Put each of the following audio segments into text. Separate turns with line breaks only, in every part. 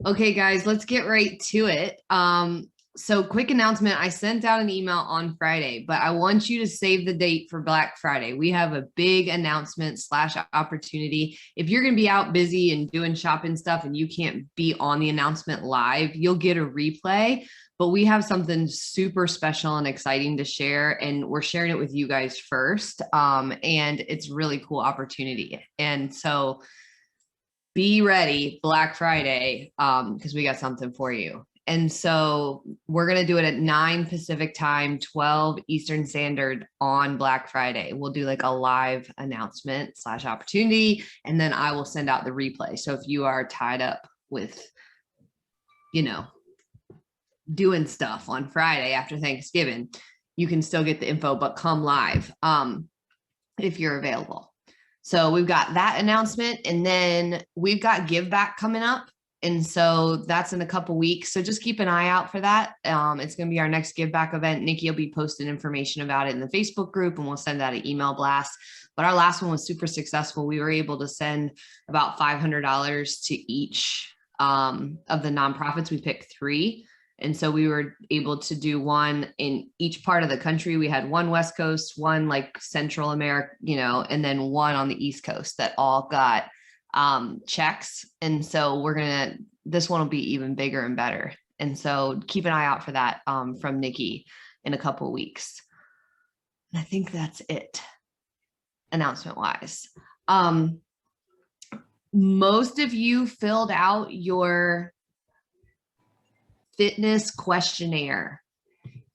Okay, guys, let's get right to it. So quick announcement. I sent out an email on Friday, but I want you to save the date for Black Friday. We have a big announcement slash opportunity. If you're going to be out busy and doing shopping stuff and you can't be on the announcement live, you'll get a replay. But we have something super special and exciting to share, and we're sharing it with you guys first. And it's really cool opportunity. And so be ready Black Friday because we got something for you. And so we're going to do it at 9 Pacific time, 12 Eastern Standard on Black Friday. We'll do like a live announcement slash opportunity, and then I will send out the replay. So if you are tied up with, you know, doing stuff on Friday after Thanksgiving, you can still get the info, but come live if you're available. So we've got that announcement, and then we've got Give Back coming up. And so that's in a couple weeks. So just keep an eye out for that. It's going to be our next Give Back event. Nikki will be posting information about it in the Facebook group, and we'll send out an email blast. But our last one was super successful. We were able to send about $500 to each of the nonprofits. We picked 3. And so we were able to do one in each part of the country. We had one West Coast, one like Central America, and then one on the East Coast that all got checks. And so this one will be even bigger and better. And so keep an eye out for that from Nikki in a couple of weeks. And I think that's it announcement wise. Most of you filled out your fitness questionnaire.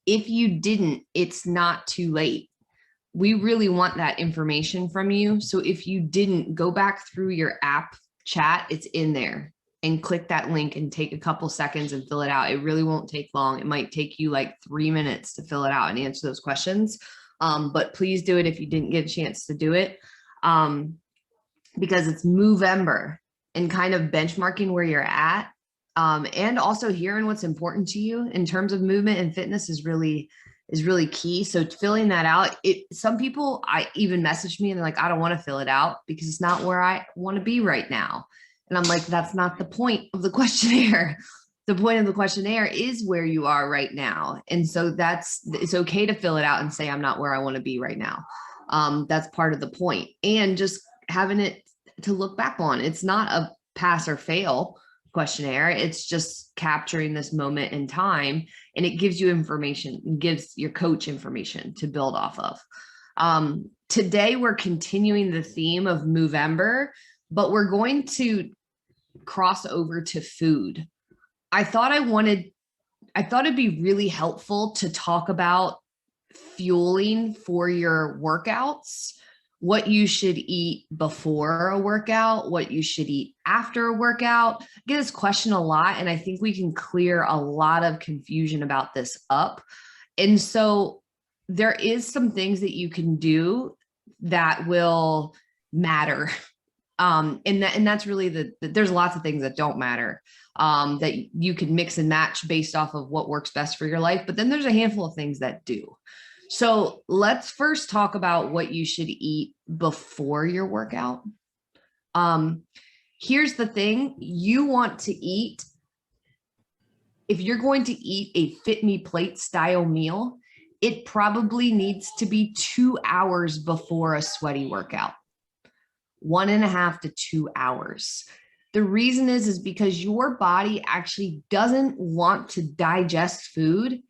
If you didn't, it's not too late. We really want that information from you. So if you didn't, go back through your app chat, it's in there, and click that link and take a couple seconds and fill it out. It really won't take long. It might take you like 3 minutes to fill it out and answer those questions. But please do it if you didn't get a chance to do it, because it's Movember, and kind of benchmarking where you're at. And also hearing what's important to you in terms of movement and fitness is really key. So filling that out, some people I even message me and they're like, I don't want to fill it out because it's not where I want to be right now. And I'm like, that's not the point of the questionnaire. The point of the questionnaire is where you are right now. And so it's okay to fill it out and say, I'm not where I want to be right now. That's part of the point. And just having it to look back on. It's not a pass or fail questionnaire. It's just capturing this moment in time, and it gives you information, and gives your coach information to build off of. Today, we're continuing the theme of Movember, but we're going to cross over to food. I thought it'd be really helpful to talk about fueling for your workouts, what you should eat before a workout, what you should eat after a workout. I get this question a lot, and I think we can clear a lot of confusion about this up. And so there is some things that you can do that will matter. And that's really there's lots of things that don't matter, that you can mix and match based off of what works best for your life. But then there's a handful of things that do. So let's first talk about what you should eat before your workout. Here's the thing. You want to eat, if you're going to eat a Fitme plate style meal, it probably needs to be 2 hours before a sweaty workout. 1.5 to 2 hours. The reason is because your body actually doesn't want to digest food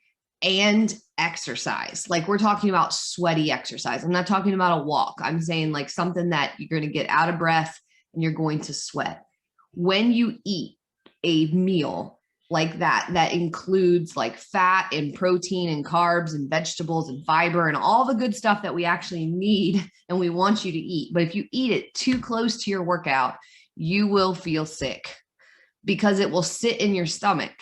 and exercise. Like, we're talking about sweaty exercise. I'm not talking about a walk. I'm saying like something that you're going to get out of breath and you're going to sweat. When you eat a meal like that includes like fat and protein and carbs and vegetables and fiber and all the good stuff that we actually need and we want you to eat. But if you eat it too close to your workout, you will feel sick because it will sit in your stomach,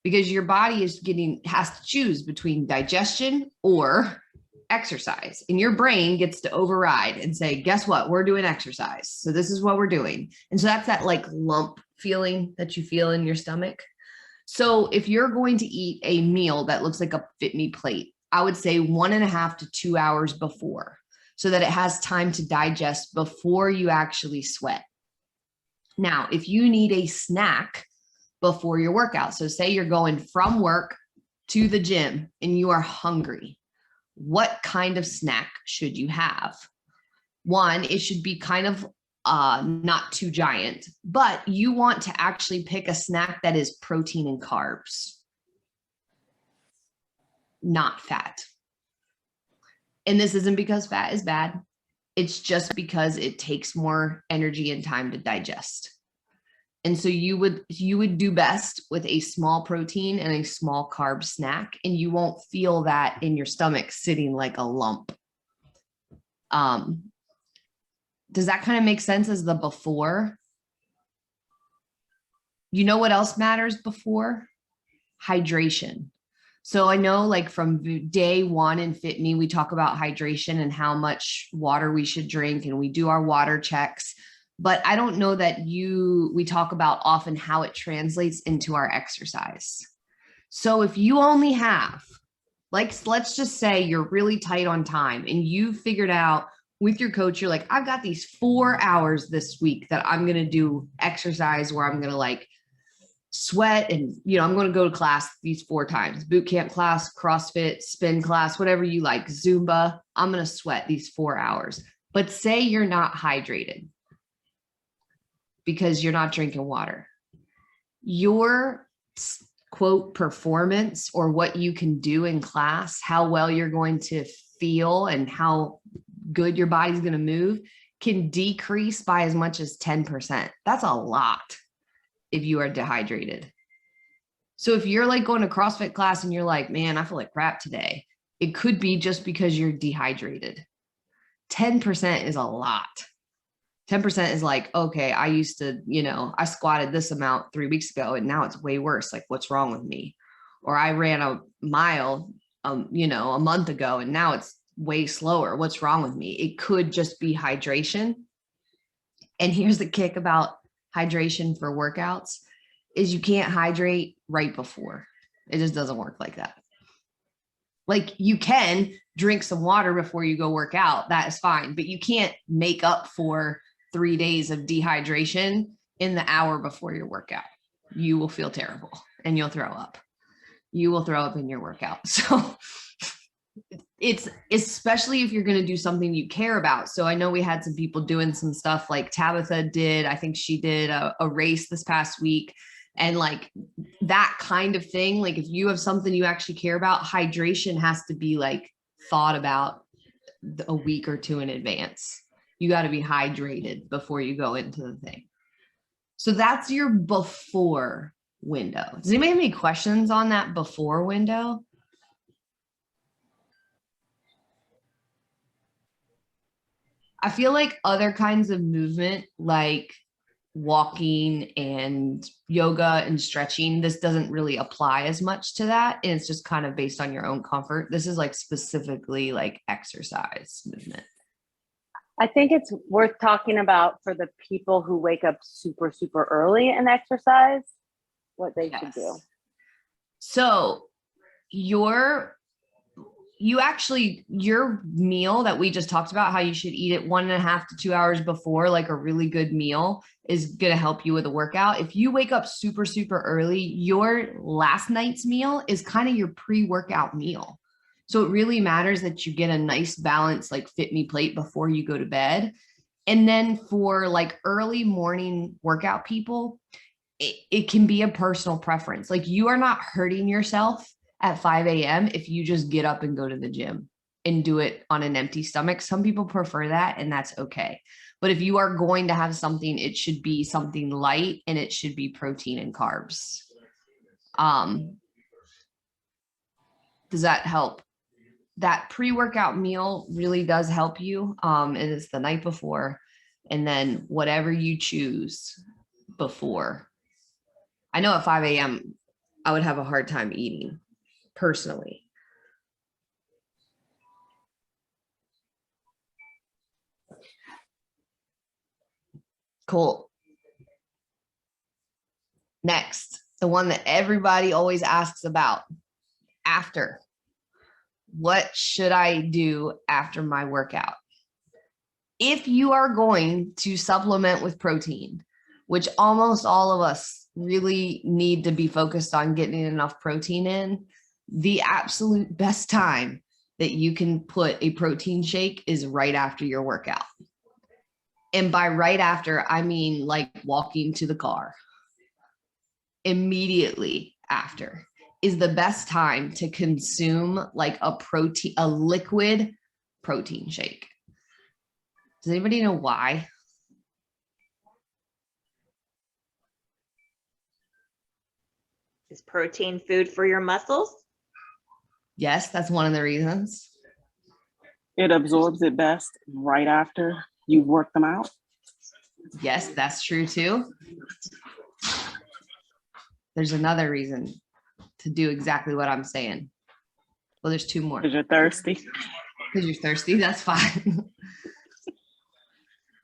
because your body has to choose between digestion or exercise. And your brain gets to override and say, guess what? We're doing exercise. So this is what we're doing. And so that's that like lump feeling that you feel in your stomach. So if you're going to eat a meal that looks like a Fitme plate, I would say 1.5 to 2 hours before, so that it has time to digest before you actually sweat. Now, if you need a snack before your workout. So say you're going from work to the gym and you are hungry. What kind of snack should you have? One, it should be kind of not too giant, but you want to actually pick a snack that is protein and carbs, not fat. And this isn't because fat is bad. It's just because it takes more energy and time to digest. And so you would do best with a small protein and a small carb snack, and you won't feel that in your stomach sitting like a lump. Does that kind of make sense as the before? You know what else matters before? Hydration. So I know like from day one in Fitme, we talk about hydration and how much water we should drink, and we do our water checks. But I don't know that we talk about often how it translates into our exercise. So if you only have, like, let's just say you're really tight on time and you figured out with your coach, you're like, I've got these 4 hours this week that I'm going to do exercise where I'm going to like sweat and, I'm going to go to class these 4 times, boot camp class, CrossFit, spin class, whatever you like, Zumba. I'm going to sweat these 4 hours. But say you're not hydrated because you're not drinking water. Your quote performance, or what you can do in class, how well you're going to feel and how good your body's going to move, can decrease by as much as 10%. That's a lot if you are dehydrated. So if you're like going to CrossFit class and you're like, man, I feel like crap today, it could be just because you're dehydrated. 10% is a lot. 10% is like, okay, I used to, I squatted this amount 3 weeks ago and now it's way worse. Like, what's wrong with me? Or I ran a mile, a month ago and now it's way slower. What's wrong with me? It could just be hydration. And here's the kick about hydration for workouts is you can't hydrate right before. It just doesn't work like that. Like, you can drink some water before you go work out. That is fine, but you can't make up for 3 days of dehydration in the hour before your workout. You will feel terrible and you'll throw up. You will throw up in your workout. So it's especially if you're going to do something you care about. So I know we had some people doing some stuff like Tabitha did. I think she did a race this past week, and like that kind of thing. Like, if you have something you actually care about, hydration has to be like thought about a week or 2 in advance. You got to be hydrated before you go into the thing. So that's your before window. Does anybody have any questions on that before window? I feel like other kinds of movement, like walking and yoga and stretching, this doesn't really apply as much to that. And it's just kind of based on your own comfort. This is like specifically like exercise movement.
I think it's worth talking about for the people who wake up super, super early and exercise, what they should do.
So your meal that we just talked about, how you should eat it 1.5 to 2 hours before, like a really good meal, is going to help you with a workout. If you wake up super, super early, your last night's meal is kind of your pre-workout meal. So it really matters that you get a nice balanced like Fitme plate before you go to bed. And then for like early morning workout people, it can be a personal preference. Like, you are not hurting yourself at 5 a.m. if you just get up and go to the gym and do it on an empty stomach. Some people prefer that, and that's okay. But if you are going to have something, it should be something light, and it should be protein and carbs. Does that help? That pre-workout meal really does help you. It is the night before, and then whatever you choose before. I know at 5 a.m. I would have a hard time eating personally. Cool. Next, the one that everybody always asks about, after. What should I do after my workout? If you are going to supplement with protein, which almost all of us really need to be focused on getting enough protein in, the absolute best time that you can put a protein shake is right after your workout. And by right after, I mean like walking to the car. Immediately after is the best time to consume like a liquid protein shake. Does anybody know why?
Is protein food for your muscles?
Yes, that's one of the reasons.
It absorbs it best right after you work them out.
Yes, that's true too. There's another reason to do exactly what I'm saying. Well, there's two more.
Because you're thirsty.
Because you're thirsty, that's fine.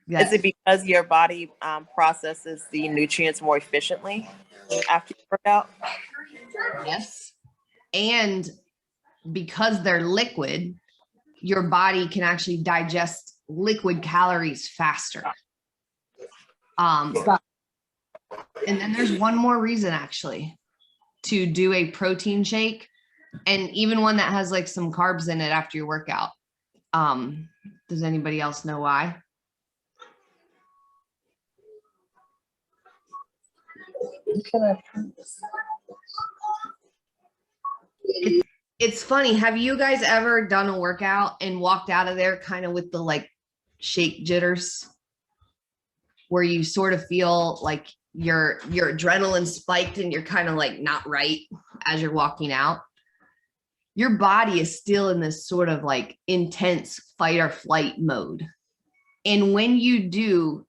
Yes. Is it because your body processes the nutrients more efficiently after you work out?
Yes. And because they're liquid, your body can actually digest liquid calories faster. And then there's one more reason actually to do a protein shake, and even one that has like some carbs in it after your workout. Does anybody else know why? It's funny. Have you guys ever done a workout and walked out of there kind of with the like shake jitters, where you sort of feel like your adrenaline spiked and you're kind of like not right as you're walking out? Your body is still in this sort of like intense fight or flight mode. And when you do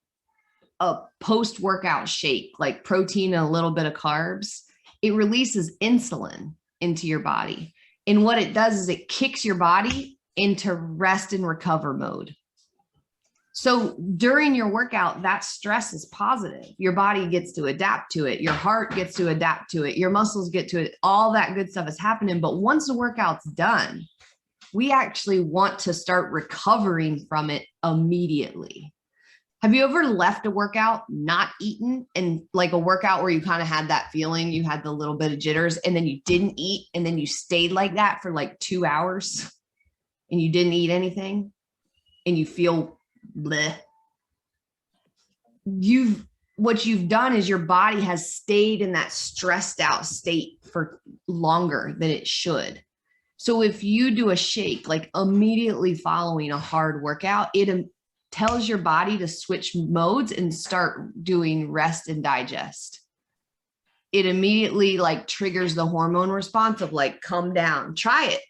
a post-workout shake, like protein and a little bit of carbs, it releases insulin into your body. And what it does is it kicks your body into rest and recover mode. So during your workout, that stress is positive. Your body gets to adapt to it. Your heart gets to adapt to it. Your muscles get to it. All that good stuff is happening. But once the workout's done, we actually want to start recovering from it immediately. Have you ever left a workout not eaten, and like a workout where you kind of had that feeling, you had the little bit of jitters, and then you didn't eat, and then you stayed like that for like 2 hours and you didn't eat anything and you feel bleh? What you've done is your body has stayed in that stressed out state for longer than it should. So if you do a shake, like immediately following a hard workout, it tells your body to switch modes and start doing rest and digest. It immediately like triggers the hormone response of like, come down, try it.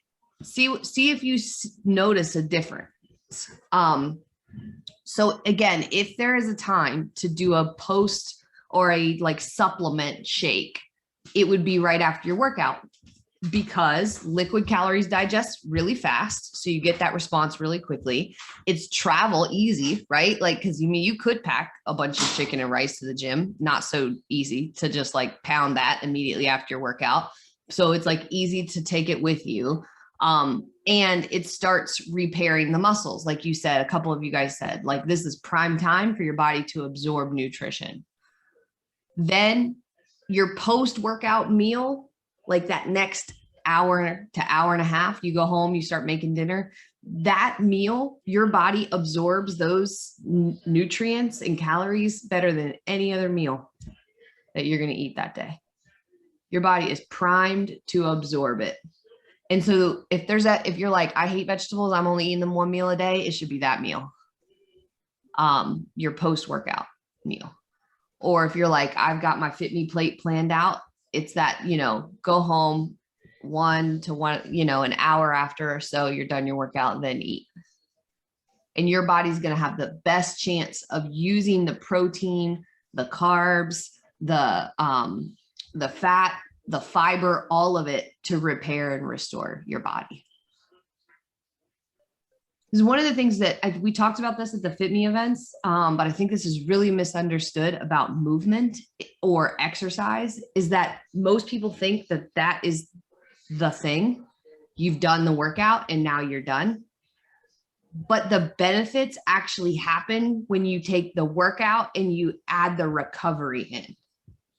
See if you notice a difference. So again, if there is a time to do a post or a like supplement shake, it would be right after your workout, because liquid calories digest really fast. So you get that response really quickly. It's travel easy, right? Like, because you could pack a bunch of chicken and rice to the gym. Not so easy to just like pound that immediately after your workout. So it's like easy to take it with you. And it starts repairing the muscles. Like you said, a couple of you guys said, like, this is prime time for your body to absorb nutrition. Then your post-workout meal, like that next hour to hour and a half, you go home, you start making dinner. That meal, your body absorbs those nutrients and calories better than any other meal that you're going to eat that day. Your body is primed to absorb it. And so if you're like, I hate vegetables, I'm only eating them one meal a day, it should be that meal, your post-workout meal. Or if you're like, I've got my Fitme plate planned out, it's that, go home an hour after or so, you're done your workout, and then eat. And your body's going to have the best chance of using the protein, the carbs, the fat, the fiber, all of it to repair and restore your body. This is one of the things that we talked about this at the Fitme events, but I think this is really misunderstood about movement or exercise, is that most people think that that is the thing. You've done the workout and now you're done. But the benefits actually happen when you take the workout and you add the recovery in.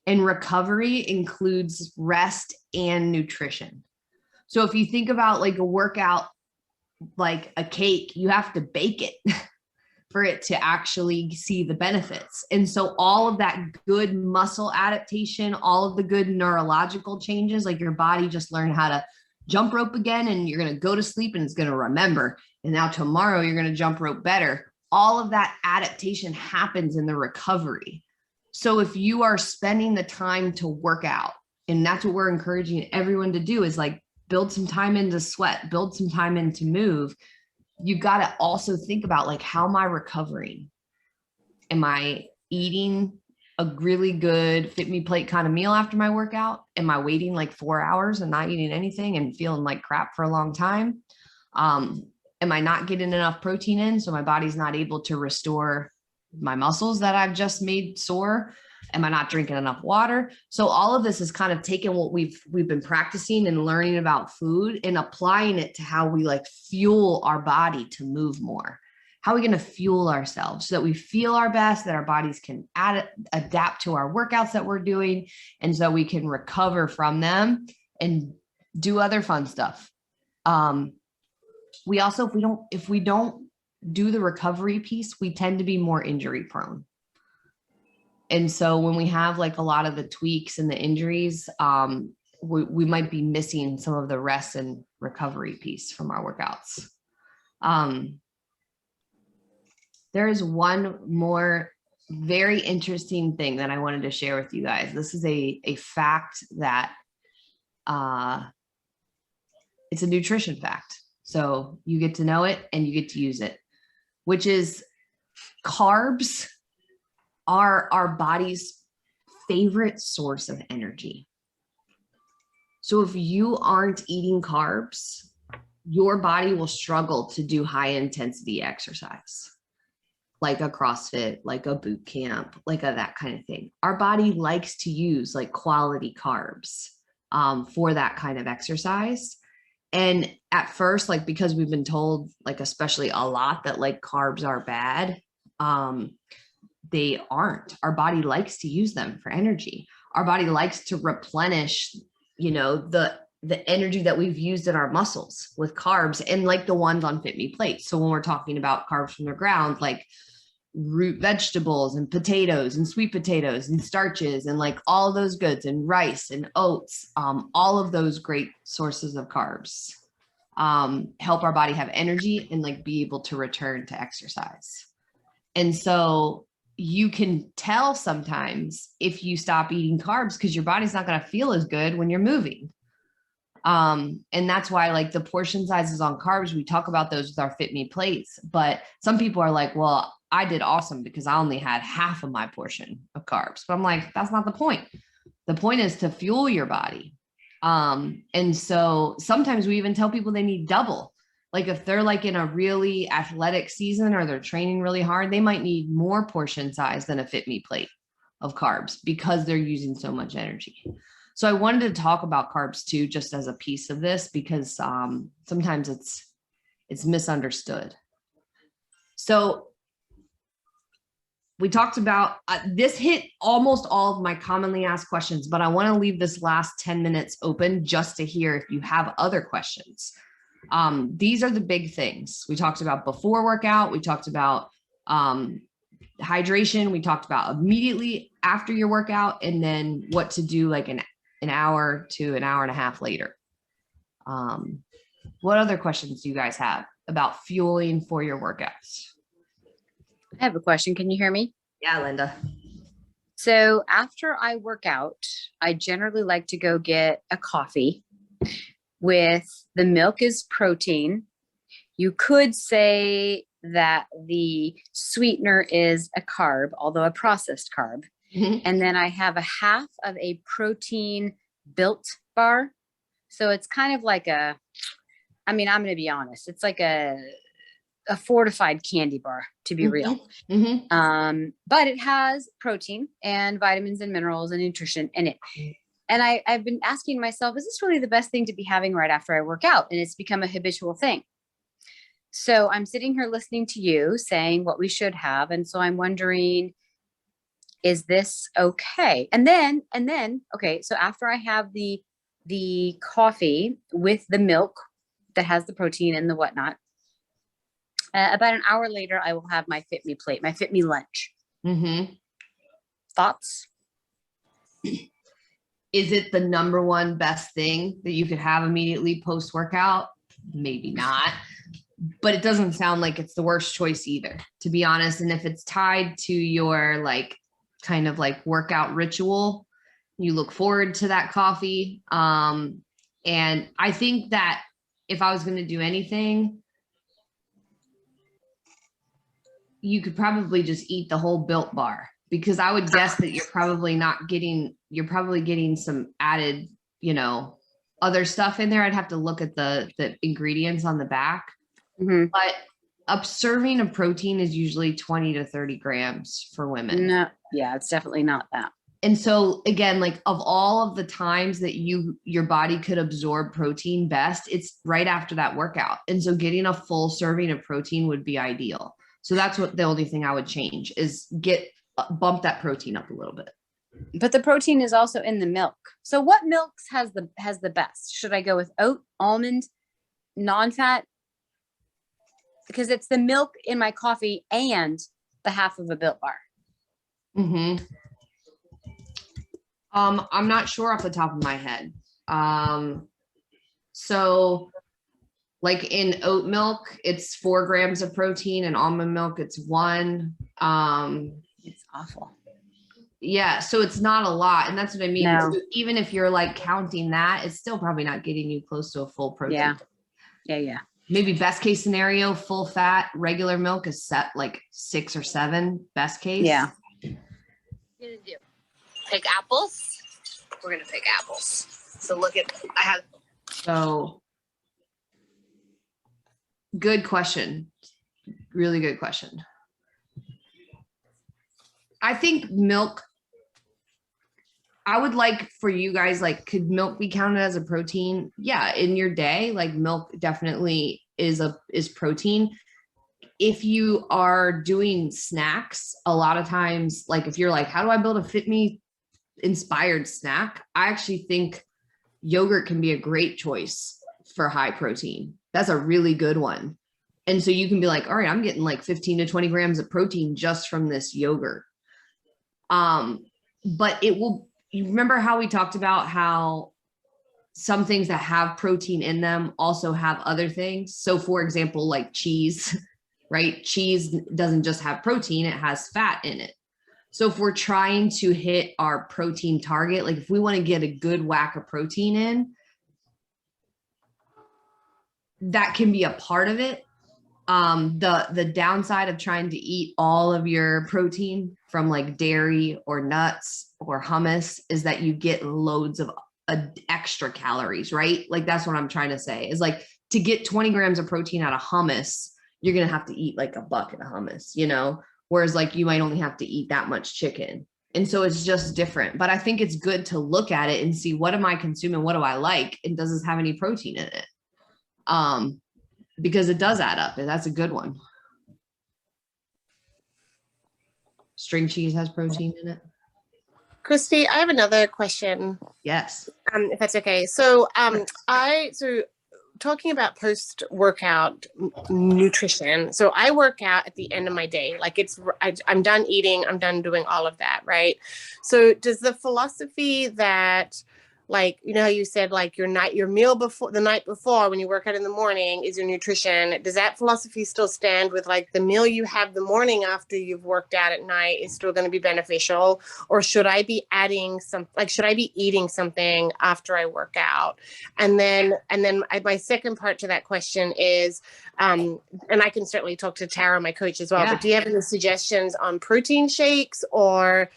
And recovery includes rest and nutrition. So if you think about like a workout, like a cake, you have to bake it for it to actually see the benefits. And so all of that good muscle adaptation, all of the good neurological changes, like your body just learned how to jump rope again, and you're going to go to sleep and it's going to remember. And now tomorrow you're going to jump rope better. All of that adaptation happens in the recovery. So if you are spending the time to work out, and that's what we're encouraging everyone to do, is like build some time into sweat, build some time into move. You got to also think about like, how am I recovering? Am I eating a really good Fitme plate kind of meal after my workout? Am I waiting like 4 hours and not eating anything and feeling like crap for a long time? Am I not getting enough protein in, so my body's not able to restore my muscles that I've just made sore? Am I not drinking enough water? So all of this is kind of taking what we've been practicing and learning about food and applying it to how we like fuel our body to move more. How are we going to fuel ourselves so that we feel our best, that our bodies can adapt to our workouts that we're doing, and so we can recover from them and do other fun stuff. We also, if we don't do the recovery piece, we tend to be more injury prone. And so when we have like a lot of the tweaks and the injuries, we might be missing some of the rest and recovery piece from our workouts. There is one more very interesting thing that I wanted to share with you guys. This is a fact that it's a nutrition fact. So you get to know it and you get to use it, which is carbs are our body's favorite source of energy. So if you aren't eating carbs, your body will struggle to do high intensity exercise, like a CrossFit, like a boot camp, like that kind of thing. Our body likes to use like quality carbs for that kind of exercise. And at first, like, because we've been told, like, especially a lot, that like carbs are bad, they aren't. Our body likes to use them for energy. Our body likes to replenish, the energy that we've used in our muscles with carbs, and like the ones on Fitme plates. So when we're talking about carbs from the ground, like root vegetables and potatoes and sweet potatoes and starches and like all of those goods, and rice and oats, all of those great sources of carbs help our body have energy and like be able to return to exercise. And so you can tell sometimes if you stop eating carbs, because your body's not going to feel as good when you're moving. And that's why like the portion sizes on carbs, we talk about those with our Fitme plates, but some people are like, well, I did awesome because I only had half of my portion of carbs. But I'm like, that's not the point. The point is to fuel your body. And so sometimes we even tell people they need double. Like if they're like in a really athletic season or they're training really hard, they might need more portion size than a Fitme plate of carbs because they're using so much energy. So I wanted to talk about carbs too, just as a piece of this, because sometimes it's misunderstood. So we talked about, this hit almost all of my commonly asked questions, but I want to leave this last 10 minutes open just to hear if you have other questions. These are the big things. We talked about before workout. We talked about hydration. We talked about immediately after your workout, and then what to do like an hour to an hour and a half later. What other questions do you guys have about fueling for your workouts?
I have a question. Can you hear me?
Yeah, Linda.
So after I work out, I generally like to go get a coffee with the milk is protein. You could say that the sweetener is a carb, although a processed carb. Mm-hmm. And then I have a half of a protein built bar. So it's kind of like I'm going to be honest. It's like a fortified candy bar, to be real. Mm-hmm. But it has protein and vitamins and minerals and nutrition in it. And I've been asking myself, is this really the best thing to be having right after I work out? And it's become a habitual thing. So I'm sitting here listening to you saying what we should have. And so I'm wondering, is this okay? And then, okay, so after I have the coffee with the milk that has the protein and the whatnot, about an hour later, I will have my Fitme plate, my Fitme lunch.
Mm-hmm.
Thoughts?
Is it the number one best thing that you could have immediately post-workout? Maybe not, but it doesn't sound like it's the worst choice either, to be honest. And if it's tied to your like kind of like workout ritual, you look forward to that coffee. And I think that if I was going to do anything, you could probably just eat the whole Built bar, because I would guess that you're probably getting some added, other stuff in there. I'd have to look at the ingredients on the back, but a serving of protein is usually 20 to 30 grams for women.
No, yeah, it's definitely not that.
And so again, like of all of the times that your body could absorb protein best, it's right after that workout. And so getting a full serving of protein would be ideal. So that's what the only thing I would change is bump that protein up a little bit.
But the protein is also in the milk. So what milks has the best? Should I go with oat, almond, non-fat? Because it's the milk in my coffee and the half of a Built bar.
Mm-hmm. I'm not sure off the top of my head. So like in oat milk, it's 4 grams of protein, and almond milk, it's 1.
It's awful.
Yeah. So it's not a lot. And that's what I mean.
No.
So even if you're like counting that, it's still probably not getting you close to a full protein.
Yeah.
Maybe best case scenario, full fat, regular milk is set like 6 or 7, best case.
Yeah.
Gonna do? Pick apples. We're gonna pick apples. So look at,
So good question. Really good question. I think milk, I would like for you guys, like, could milk be counted as a protein? Yeah, in your day, like milk definitely is protein. If you are doing snacks, a lot of times, like if you're like, how do I build a Fitme inspired snack? I actually think yogurt can be a great choice for high protein. That's a really good one. And so you can be like, all right, I'm getting like 15 to 20 grams of protein just from this yogurt. But you remember how we talked about how some things that have protein in them also have other things. So for example, like cheese, right? Cheese doesn't just have protein, it has fat in it. So if we're trying to hit our protein target, like if we want to get a good whack of protein in, that can be a part of it. The downside of trying to eat all of your protein from like dairy or nuts or hummus is that you get loads of extra calories, right? Like that's what I'm trying to say is like to get 20 grams of protein out of hummus, you're going to have to eat like a bucket of hummus, whereas like you might only have to eat that much chicken. And so it's just different, but I think it's good to look at it and see, what am I consuming? What do I like? And does this have any protein in it? Because it does add up, and that's a good one. String cheese has protein in it.
Christy, I have another question.
Yes.
If that's okay. So, talking about post-workout nutrition. So I work out at the end of my day. Like I'm done eating, I'm done doing all of that, right? So does the philosophy that, like, how you said, like your meal before the night before when you work out in the morning is your nutrition. Does that philosophy still stand with like the meal you have the morning after you've worked out at night is still going to be beneficial? Or should I be adding should I be eating something after I work out? And then my second part to that question is, and I can certainly talk to Tara, my coach as well, but do you have any suggestions on protein shakes or,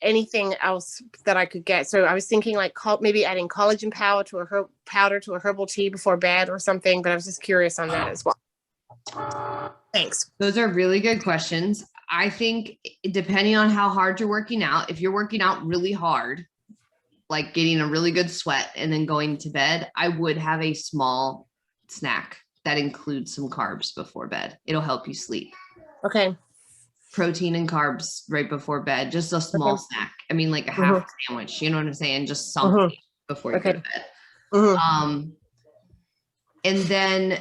anything else that I could get? So I was thinking like maybe adding collagen powder to a herbal tea before bed or something, but I was just curious on that as well. Thanks.
Those are really good questions. I think depending on how hard you're working out, if you're working out really hard, like getting a really good sweat and then going to bed, I would have a small snack that includes some carbs before bed. It'll help you sleep.
Okay.
protein and carbs right before bed, just a small snack. I mean, like a half a sandwich, you know what I'm saying? Just something before you go to bed. And then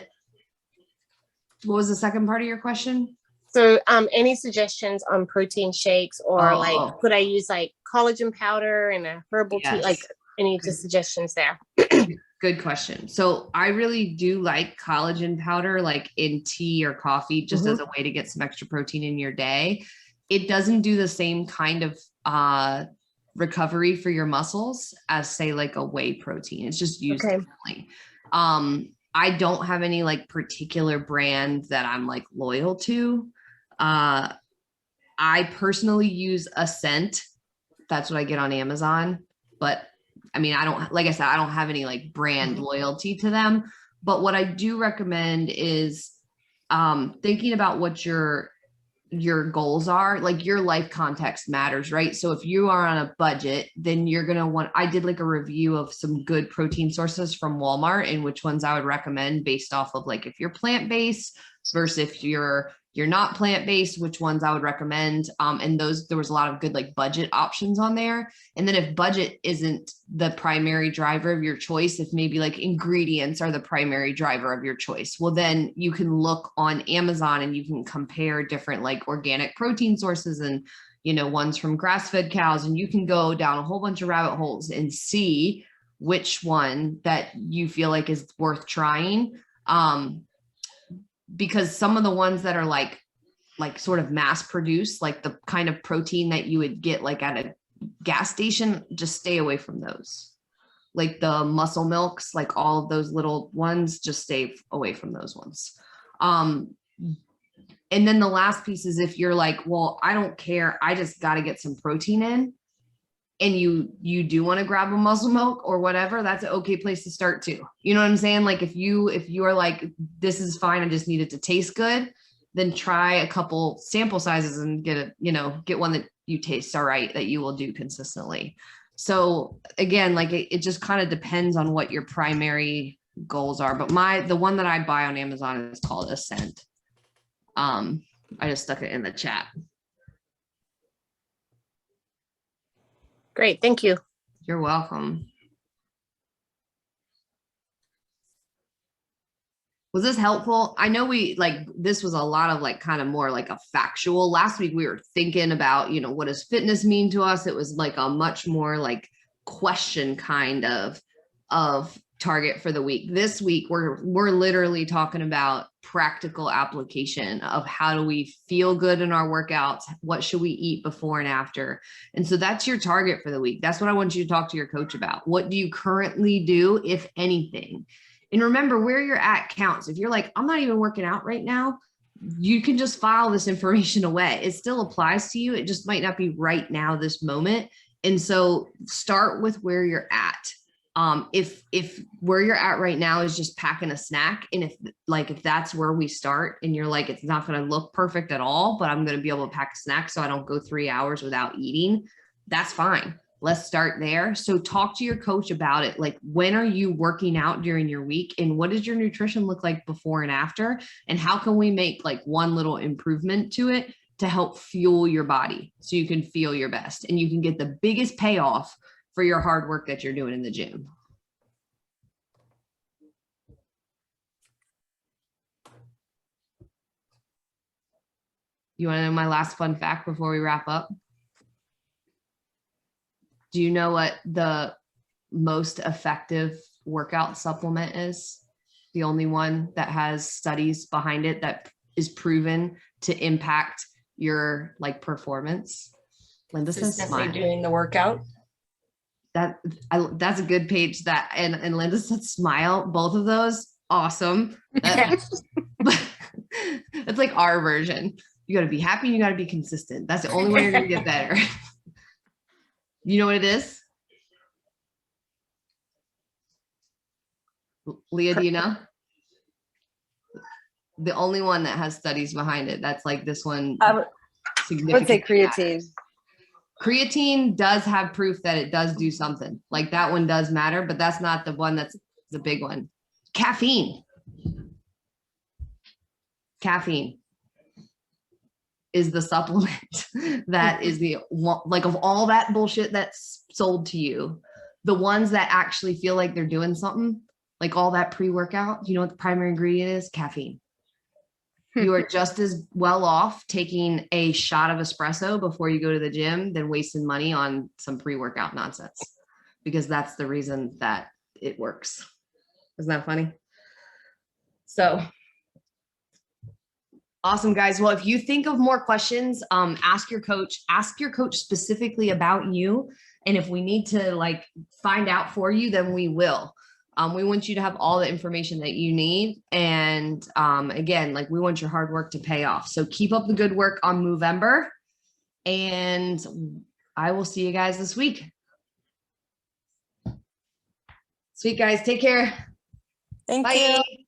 what was the second part of your question?
So any suggestions on protein shakes, or like could I use like collagen powder and a herbal tea? Like any suggestions there?
Good question. So I really do like collagen powder, like in tea or coffee, just as a way to get some extra protein in your day. It doesn't do the same kind of recovery for your muscles as, say, like a whey protein. It's just used differently. I don't have any like particular brand that I'm like loyal to. I personally use Ascent. That's what I get on Amazon. But I mean, I don't, like I said, I don't have any like brand loyalty to them. But what I do recommend is thinking about what your goals are. Like your life context matters, right? So if you are on a budget, then you're going to want, I did like a review of some good protein sources from Walmart and which ones I would recommend based off of like if you're plant-based versus if you're not plant-based, which ones I would recommend. And those, there was a lot of good like budget options on there. And then if budget isn't the primary driver of your choice, if maybe like ingredients are the primary driver of your choice, well, then you can look on Amazon and you can compare different like organic protein sources and, you know, ones from grass-fed cows, and you can go down a whole bunch of rabbit holes and see which one that you feel like is worth trying. Because some of the ones that are like sort of mass produced, like the kind of protein that you would get like at a gas station, just stay away from those. Like the muscle milks, like all of those little ones, just stay away from those ones. And then the last piece is if you're like, well, I don't care, I just got to get some protein in, and you do want to grab a muscle milk or whatever, that's an okay place to start too. You know what I'm saying? Like if you are like, this is fine, I just need it to taste good, then try a couple sample sizes and get one that you taste all right, that you will do consistently. So again, like it just kind of depends on what your primary goals are. But the one that I buy on Amazon is called Ascent. I just stuck it in the chat.
Great. Thank you.
You're welcome. Was this helpful? I know this was a lot of like kind of more like a factual. Last week we were thinking about, you know, what does fitness mean to us? It was like a much more like question kind of target for the week. This week we're literally talking about practical application of how do we feel good in our workouts, what should we eat before and after. And so that's your target for the week. That's what I want you to talk to your coach about. What do you currently do, if anything? And remember, where you're at counts. If you're like, I'm not even working out right now, you can just file this information away. It still applies to you. It just might not be right now, this moment. And so start with where you're at. If where you're at right now is just packing a snack, and if that's where we start and you're like, it's not going to look perfect at all, but I'm going to be able to pack a snack so I don't go 3 hours without eating, that's fine. Let's start there. So talk to your coach about it. Like, when are you working out during your week, and what does your nutrition look like before and after? And how can we make like one little improvement to it to help fuel your body so you can feel your best and you can get the biggest payoff for your hard work that you're doing in the gym. You want to know my last fun fact before we wrap up? Do you know what the most effective workout supplement is? The only one that has studies behind it that is proven to impact your like performance. Linda says smile.
Doing the workout.
That's a good page. That and Linda said smile. Both of those awesome. It's like our version. You got to be happy and you got to be consistent. That's the only way you're gonna get better. You know what it is? Leah, do you know? The only one that has studies behind it. That's like this one.
I would say creatine.
Creatine does have proof that it does do something. Like that one does matter, but that's not the one that's the big one. Caffeine. is the supplement that is the one, like of all that bullshit that's sold to you, the ones that actually feel like they're doing something, like all that pre-workout, you know what the primary ingredient is? Caffeine. You are just as well off taking a shot of espresso before you go to the gym than wasting money on some pre-workout nonsense, because that's the reason that it works. Isn't that funny? So awesome, guys. Well, if you think of more questions, ask your coach specifically about you. And if we need to like find out for you, then we will. We want you to have all the information that you need. And again, like we want your hard work to pay off. So keep up the good work on Movember. And I will see you guys this week. Sweet guys, take care.
Thank
Bye.
you.